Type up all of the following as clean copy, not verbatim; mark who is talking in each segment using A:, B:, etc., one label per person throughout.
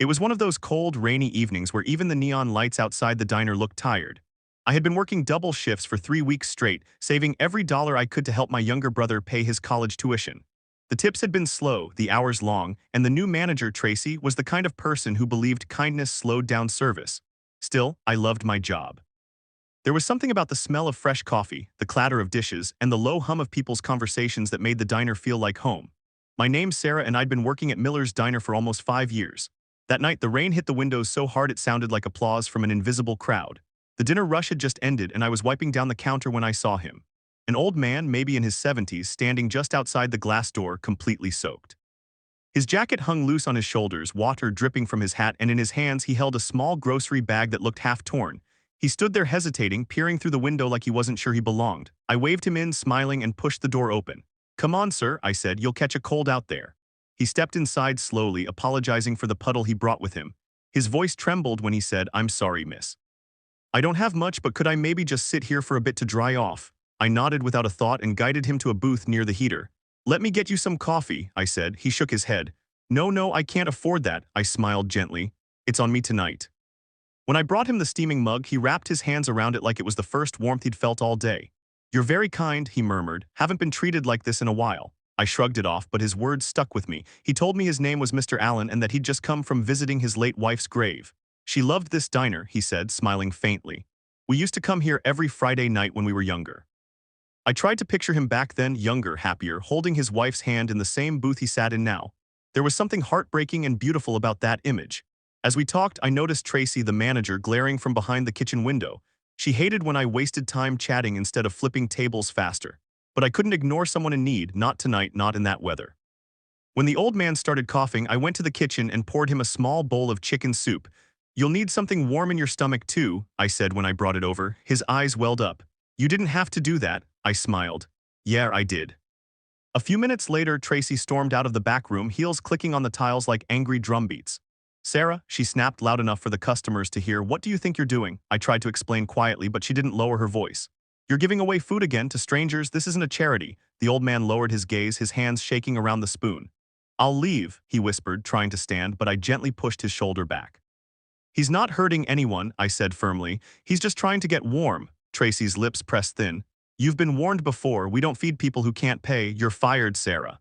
A: It was one of those cold, rainy evenings where even the neon lights outside the diner looked tired. I had been working double shifts for 3 weeks straight, saving every dollar I could to help my younger brother pay his college tuition. The tips had been slow, the hours long, and the new manager, Tracy, was the kind of person who believed kindness slowed down service. Still, I loved my job. There was something about the smell of fresh coffee, the clatter of dishes, and the low hum of people's conversations that made the diner feel like home. My name's Sarah and I'd been working at Miller's Diner for almost 5 years. That night, the rain hit the windows so hard it sounded like applause from an invisible crowd. The dinner rush had just ended and I was wiping down the counter when I saw him. An old man, maybe in his 70s, standing just outside the glass door, completely soaked. His jacket hung loose on his shoulders, water dripping from his hat, and in his hands he held a small grocery bag that looked half torn. He stood there hesitating, peering through the window like he wasn't sure he belonged. I waved him in, smiling, and pushed the door open. "Come on, sir," I said, "you'll catch a cold out there." He stepped inside slowly, apologizing for the puddle he brought with him. His voice trembled when he said, "I'm sorry, miss. I don't have much, but could I maybe just sit here for a bit to dry off?" I nodded without a thought and guided him to a booth near the heater. "Let me get you some coffee," I said. He shook his head. No, I can't afford that," I smiled gently. "It's on me tonight." When I brought him the steaming mug, he wrapped his hands around it like it was the first warmth he'd felt all day. "You're very kind," he murmured. "Haven't been treated like this in a while." I shrugged it off, but his words stuck with me. He told me his name was Mr. Allen and that he'd just come from visiting his late wife's grave. "She loved this diner," he said, smiling faintly. "We used to come here every Friday night when we were younger." I tried to picture him back then, younger, happier, holding his wife's hand in the same booth he sat in now. There was something heartbreaking and beautiful about that image. As we talked, I noticed Tracy, the manager, glaring from behind the kitchen window. She hated when I wasted time chatting instead of flipping tables faster. But I couldn't ignore someone in need, not tonight, not in that weather. When the old man started coughing, I went to the kitchen and poured him a small bowl of chicken soup. "You'll need something warm in your stomach too," I said when I brought it over. His eyes welled up. "You didn't have to do that," I smiled. "Yeah, I did." A few minutes later, Tracy stormed out of the back room, heels clicking on the tiles like angry drumbeats. "Sarah," she snapped loud enough for the customers to hear, "what do you think you're doing?" I tried to explain quietly, but she didn't lower her voice. "You're giving away food again to strangers. This isn't a charity." The old man lowered his gaze, his hands shaking around the spoon. "I'll leave," he whispered, trying to stand, but I gently pushed his shoulder back. "He's not hurting anyone," I said firmly. "He's just trying to get warm." Tracy's lips pressed thin. "You've been warned before. We don't feed people who can't pay. You're fired, Sarah."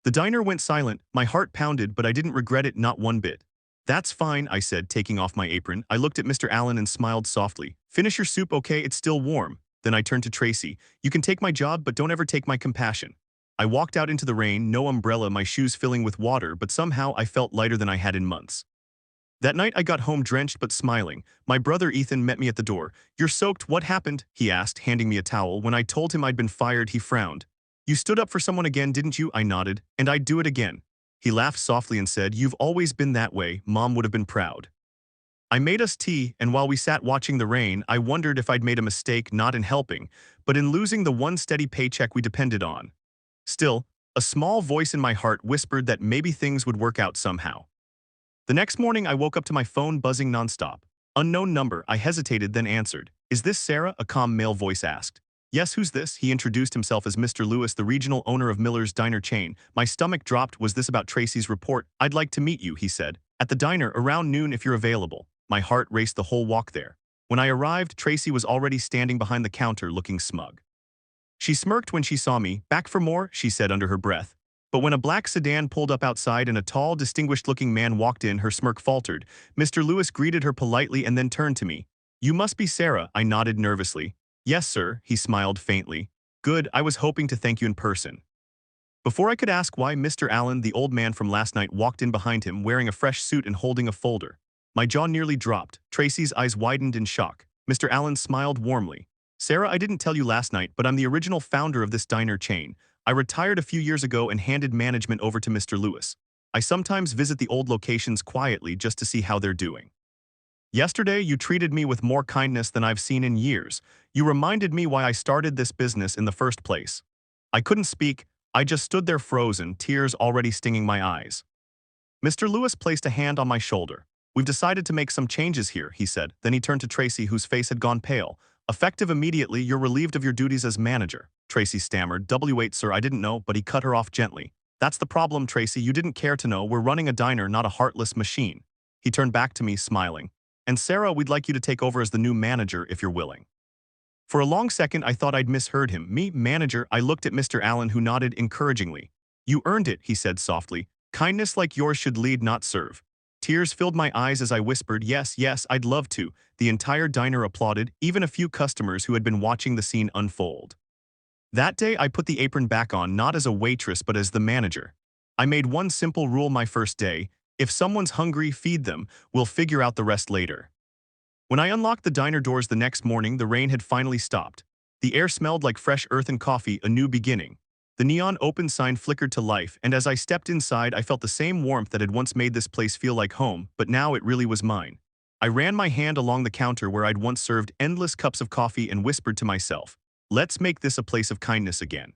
A: The diner went silent. My heart pounded, but I didn't regret it, not one bit. "That's fine," I said, taking off my apron. I looked at Mr. Allen and smiled softly. "Finish your soup, okay? It's still warm." Then I turned to Tracy. "You can take my job, but don't ever take my compassion." I walked out into the rain, no umbrella, my shoes filling with water, but somehow I felt lighter than I had in months. That night I got home drenched but smiling. My brother Ethan met me at the door. "You're soaked, what happened?" he asked, handing me a towel. When I told him I'd been fired, he frowned. "You stood up for someone again, didn't you?" I nodded. "And I'd do it again." He laughed softly and said, "You've always been that way. Mom would have been proud." I made us tea, and while we sat watching the rain, I wondered if I'd made a mistake not in helping, but in losing the one steady paycheck we depended on. Still, a small voice in my heart whispered that maybe things would work out somehow. The next morning, I woke up to my phone buzzing nonstop. Unknown number. I hesitated, then answered. "Is this Sarah?" a calm male voice asked. "Yes, who's this?" He introduced himself as Mr. Lewis, the regional owner of Miller's Diner chain. My stomach dropped. "Was this about Tracy's report?" "I'd like to meet you," he said. "At the diner, around noon if you're available." My heart raced the whole walk there. When I arrived, Tracy was already standing behind the counter looking smug. She smirked when she saw me. "Back for more?" she said under her breath. But when a black sedan pulled up outside and a tall, distinguished-looking man walked in, her smirk faltered. Mr. Lewis greeted her politely and then turned to me. "You must be Sarah," I nodded nervously. "Yes, sir," he smiled faintly. "Good, I was hoping to thank you in person." Before I could ask why, Mr. Allen, the old man from last night, walked in behind him, wearing a fresh suit and holding a folder. My jaw nearly dropped. Tracy's eyes widened in shock. Mr. Allen smiled warmly. "Sarah, I didn't tell you last night, but I'm the original founder of this diner chain. I retired a few years ago and handed management over to Mr. Lewis. I sometimes visit the old locations quietly just to see how they're doing. Yesterday, you treated me with more kindness than I've seen in years. You reminded me why I started this business in the first place." I couldn't speak. I just stood there frozen, tears already stinging my eyes. Mr. Lewis placed a hand on my shoulder. "We've decided to make some changes here," he said. Then he turned to Tracy, whose face had gone pale. "Effective immediately, you're relieved of your duties as manager." Tracy stammered. "W8, sir, I didn't know," but he cut her off gently. "That's the problem, Tracy. You didn't care to know. We're running a diner, not a heartless machine." He turned back to me, smiling. And Sarah, we'd like you to take over as the new manager if you're willing. For a long second, I thought I'd misheard him. Me, manager? I looked at Mr. Allen, who nodded encouragingly. You earned it, he said softly. Kindness like yours should lead, not serve. Tears filled my eyes as I whispered, yes, yes, I'd love to. The entire diner applauded, even a few customers who had been watching the scene unfold. That day, I put the apron back on, not as a waitress but as the manager. I made one simple rule my first day: if someone's hungry, feed them. We'll figure out the rest later. When I unlocked the diner doors the next morning, the rain had finally stopped. The air smelled like fresh earth and coffee, a new beginning. The neon open sign flickered to life, and as I stepped inside, I felt the same warmth that had once made this place feel like home, but now it really was mine. I ran my hand along the counter where I'd once served endless cups of coffee and whispered to myself, let's make this a place of kindness again.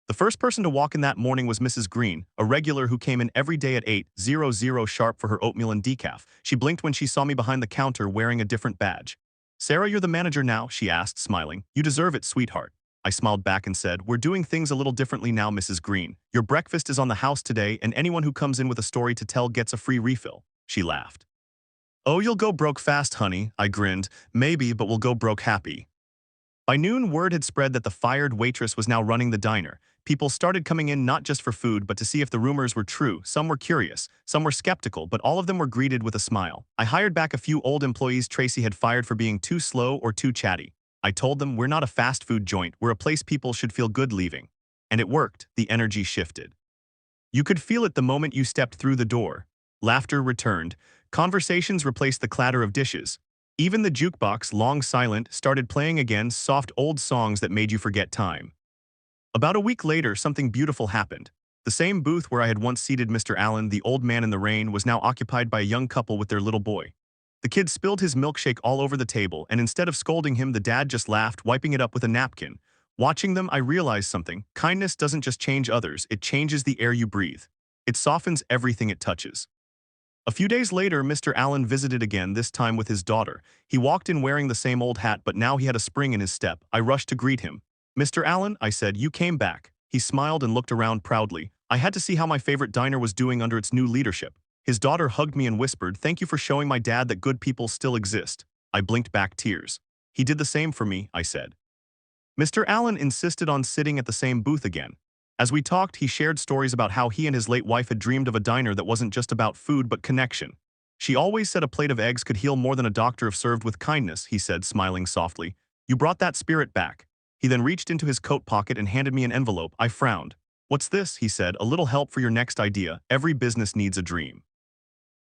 A: The first person to walk in that morning was Mrs. Green, a regular who came in every day at 8:00 sharp for her oatmeal and decaf. She blinked when she saw me behind the counter wearing a different badge. Sarah, you're the manager now, she asked, smiling. You deserve it, sweetheart. I smiled back and said, we're doing things a little differently now, Mrs. Green. Your breakfast is on the house today, and anyone who comes in with a story to tell gets a free refill. She laughed. Oh, you'll go broke fast, honey, I grinned. Maybe, but we'll go broke happy. By noon, word had spread that the fired waitress was now running the diner. People started coming in not just for food, but to see if the rumors were true. Some were curious, some were skeptical, but all of them were greeted with a smile. I hired back a few old employees Tracy had fired for being too slow or too chatty. I told them, we're not a fast food joint, we're a place people should feel good leaving. And it worked. The energy shifted. You could feel it the moment you stepped through the door. Laughter returned. Conversations replaced the clatter of dishes. Even the jukebox, long silent, started playing again, soft old songs that made you forget time. About a week later, something beautiful happened. The same booth where I had once seated Mr. Allen, the old man in the rain, was now occupied by a young couple with their little boy. The kid spilled his milkshake all over the table, and instead of scolding him, the dad just laughed, wiping it up with a napkin. Watching them, I realized something. Kindness doesn't just change others, it changes the air you breathe. It softens everything it touches. A few days later, Mr. Allen visited again, this time with his daughter. He walked in wearing the same old hat, but now he had a spring in his step. I rushed to greet him. Mr. Allen, I said, you came back. He smiled and looked around proudly. I had to see how my favorite diner was doing under its new leadership. His daughter hugged me and whispered, thank you for showing my dad that good people still exist. I blinked back tears. He did the same for me, I said. Mr. Allen insisted on sitting at the same booth again. As we talked, he shared stories about how he and his late wife had dreamed of a diner that wasn't just about food but connection. She always said a plate of eggs could heal more than a doctor if served with kindness, he said, smiling softly. You brought that spirit back. He then reached into his coat pocket and handed me an envelope. I frowned. What's this? He said. A little help for your next idea. Every business needs a dream.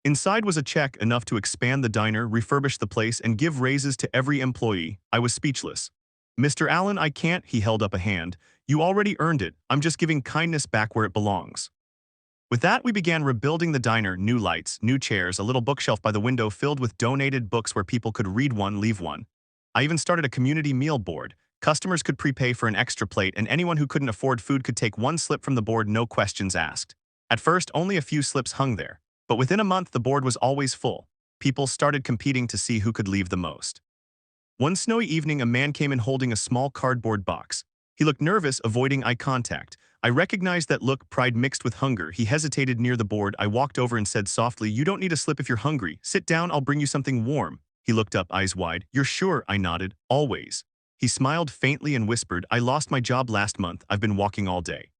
A: Inside was a check enough to expand the diner, refurbish the place, and give raises to every employee. I was speechless. Mr. Allen, I can't, he held up a hand. You already earned it. I'm just giving kindness back where it belongs. With that, we began rebuilding the diner, new lights, new chairs, a little bookshelf by the window filled with donated books where people could read one, leave one. I even started a community meal board. Customers could prepay for an extra plate, and anyone who couldn't afford food could take one slip from the board, no questions asked. At first, only a few slips hung there. But within a month, the board was always full. People started competing to see who could leave the most. One snowy evening, a man came in holding a small cardboard box. He looked nervous, avoiding eye contact. I recognized that look, pride mixed with hunger. He hesitated near the board. I walked over and said softly, you don't need a slip if you're hungry. Sit down, I'll bring you something warm. He looked up, eyes wide. You're sure? I nodded. Always. He smiled faintly and whispered, I lost my job last month. I've been walking all day.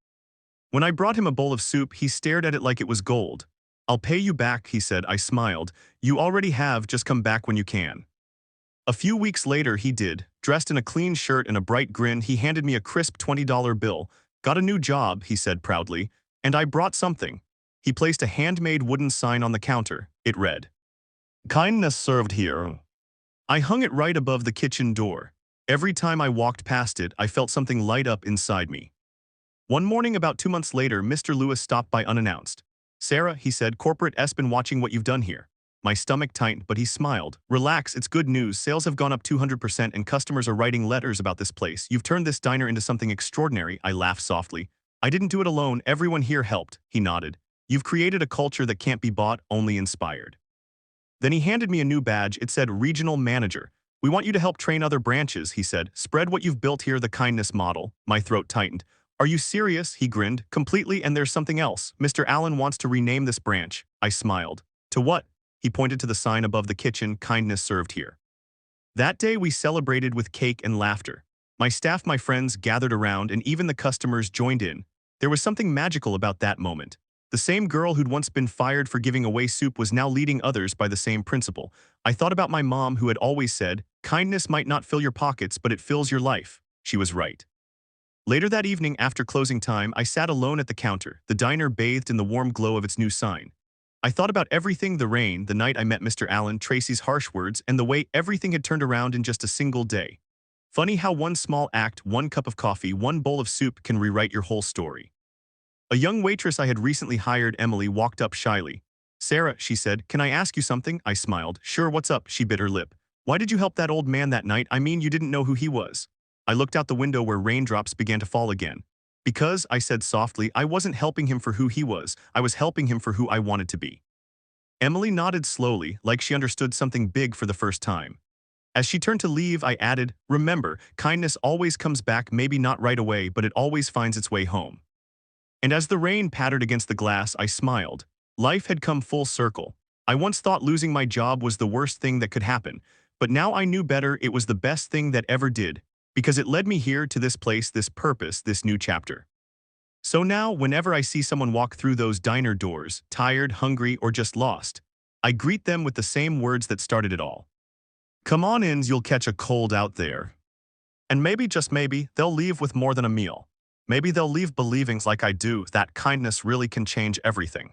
A: When I brought him a bowl of soup, he stared at it like it was gold. I'll pay you back, he said. I smiled. You already have, just come back when you can. A few weeks later, he did. Dressed in a clean shirt and a bright grin, he handed me a crisp $20 bill. Got a new job, he said proudly. And I brought something. He placed a handmade wooden sign on the counter. It read, Kindness served here. I hung it right above the kitchen door. Every time I walked past it, I felt something light up inside me. One morning about 2 months later, Mr. Lewis stopped by unannounced. Sarah, he said, corporate S been watching what you've done here. My stomach tightened, but he smiled. Relax, it's good news. Sales have gone up 200% and customers are writing letters about this place. You've turned this diner into something extraordinary. I laughed softly. I didn't do it alone. Everyone here helped. He nodded. You've created a culture that can't be bought, only inspired. Then he handed me a new badge. It said Regional Manager. We want you to help train other branches, he said. Spread what you've built here, the kindness model. My throat tightened. Are you serious? He grinned. Completely, and there's something else. Mr. Allen wants to rename this branch. I smiled. To what? He pointed to the sign above the kitchen, kindness served here. That day we celebrated with cake and laughter. My staff, my friends gathered around, and even the customers joined in. There was something magical about that moment. The same girl who'd once been fired for giving away soup was now leading others by the same principle. I thought about my mom, who had always said, kindness might not fill your pockets, but it fills your life. She was right. Later that evening, after closing time, I sat alone at the counter, the diner bathed in the warm glow of its new sign. I thought about everything: the rain, the night I met Mr. Allen, Tracy's harsh words, and the way everything had turned around in just a single day. Funny how one small act, one cup of coffee, one bowl of soup can rewrite your whole story. A young waitress I had recently hired, Emily, walked up shyly. "Sarah," she said, "can I ask you something?" I smiled. "Sure, what's up?" She bit her lip. "Why did you help that old man that night? I mean, you didn't know who he was." I looked out the window where raindrops began to fall again. "Because," I said softly, "I wasn't helping him for who he was. I was helping him for who I wanted to be." Emily nodded slowly, like she understood something big for the first time. As she turned to leave, I added, "Remember, kindness always comes back, maybe not right away, but it always finds its way home." And as the rain pattered against the glass, I smiled. Life had come full circle. I once thought losing my job was the worst thing that could happen, but now I knew better. It was the best thing that ever did, because it led me here, to this place, this purpose, this new chapter. So now, whenever I see someone walk through those diner doors, tired, hungry, or just lost, I greet them with the same words that started it all. "Come on in, you'll catch a cold out there." And maybe, just maybe, they'll leave with more than a meal. Maybe they'll leave believing, like I do, that kindness really can change everything.